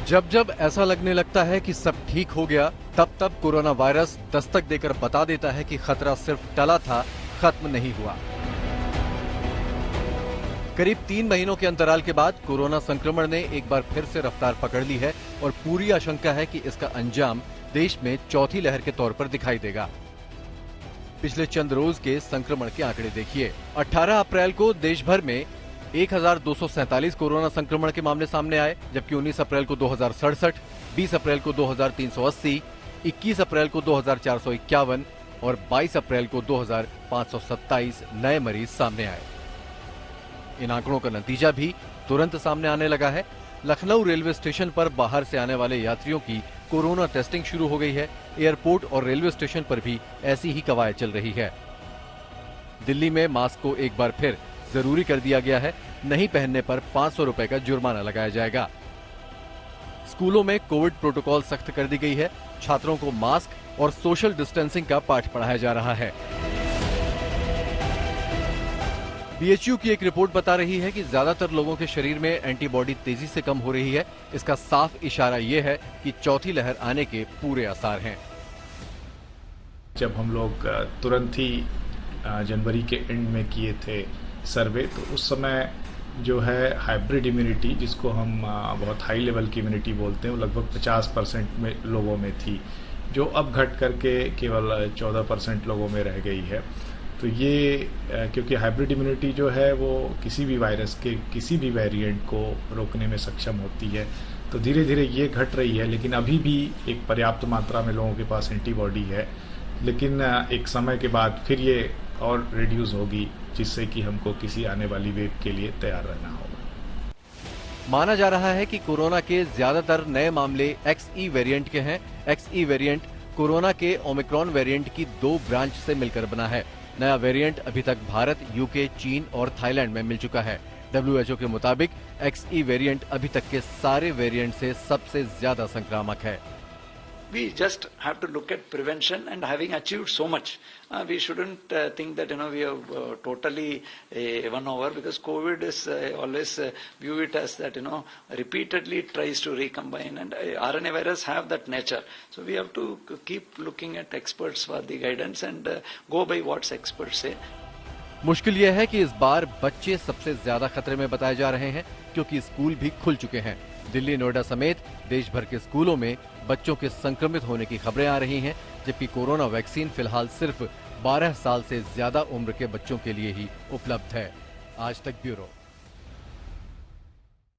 जब जब ऐसा लगने लगता है कि सब ठीक हो गया, तब तब कोरोना वायरस दस्तक देकर बता देता है कि खतरा सिर्फ टला था, खत्म नहीं हुआ। करीब 3 महीनों के अंतराल के बाद कोरोना संक्रमण ने एक बार फिर से रफ्तार पकड़ ली है और पूरी आशंका है कि इसका अंजाम देश में चौथी लहर के तौर पर दिखाई देगा। पिछले चंद रोज के संक्रमण के आंकड़े देखिए। 18 अप्रैल को देश भर में 1247 कोरोना संक्रमण के मामले सामने आए, जबकि 19 अप्रैल को 2067, 20 अप्रैल को 2380, 21 अप्रैल को 2451 और 22 अप्रैल को 2527 नए मरीज सामने आए। इन आंकड़ों का नतीजा भी तुरंत सामने आने लगा है। लखनऊ रेलवे स्टेशन पर बाहर से आने वाले यात्रियों की कोरोना टेस्टिंग शुरू हो गई है। एयरपोर्ट और रेलवे स्टेशन पर भी ऐसी ही कवायद चल रही है। दिल्ली में मास्क को एक बार फिर जरूरी कर दिया गया है। नहीं पहनने पर 500 रुपए का जुर्माना लगाया जाएगा। स्कूलों में कोविड प्रोटोकॉल सख्त कर दी गई है। छात्रों को मास्क और सोशल डिस्टेंसिंग का पाठ पढ़ाया जा रहा है। बीएचयू की एक रिपोर्ट बता रही है कि ज्यादातर लोगों के शरीर में एंटीबॉडी तेजी से कम हो रही है। इसका साफ इशारा ये है कि चौथी लहर आने के पूरे आसार हैं। जब हम लोग तुरंत ही जनवरी के एंड में किए थे सर्वे, तो उस समय जो है हाइब्रिड इम्यूनिटी, जिसको हम बहुत हाई लेवल की इम्यूनिटी बोलते हैं, वो लगभग 50% में लोगों में थी, जो अब घट करके केवल 14% लोगों में रह गई है। तो ये क्योंकि हाइब्रिड इम्यूनिटी जो है वो किसी भी वायरस के किसी भी वेरिएंट को रोकने में सक्षम होती है, तो धीरे धीरे ये घट रही है। लेकिन अभी भी एक पर्याप्त मात्रा में लोगों के पास एंटीबॉडी है, लेकिन एक समय के बाद फिर ये और रिड्यूस होगी, जिससे कि हमको किसी आने वाली वेव के लिए तैयार रहना होगा। माना जा रहा है कि कोरोना के ज्यादातर नए मामले XE वेरिएंट के हैं। XE वेरिएंट कोरोना के ओमिक्रॉन वेरिएंट की 2 ब्रांच से मिलकर बना है। नया वेरिएंट अभी तक भारत, यूके, चीन और थाईलैंड में मिल चुका है। WHO के मुताबिक XE वेरिएंट अभी तक के सारे वेरिएंट से सबसे ज्यादा संक्रामक है। We just have to look at prevention, and having achieved so much, we shouldn't think that we have totally won over, because COVID is always view it as that repeatedly tries to recombine, and RNA virus have that nature. So we have to keep looking at experts for the guidance and go by what experts say. मुश्किल यह है कि इस बार बच्चे सबसे ज्यादा खतरे में बताए जा रहे हैं, क्योंकि स्कूल भी खुल चुके हैं। दिल्ली, नोएडा समेत देश भर के स्कूलों में बच्चों के संक्रमित होने की खबरें आ रही हैं, जबकि कोरोना वैक्सीन फिलहाल सिर्फ 12 साल से ज्यादा उम्र के बच्चों के लिए ही उपलब्ध है। आज तक ब्यूरो।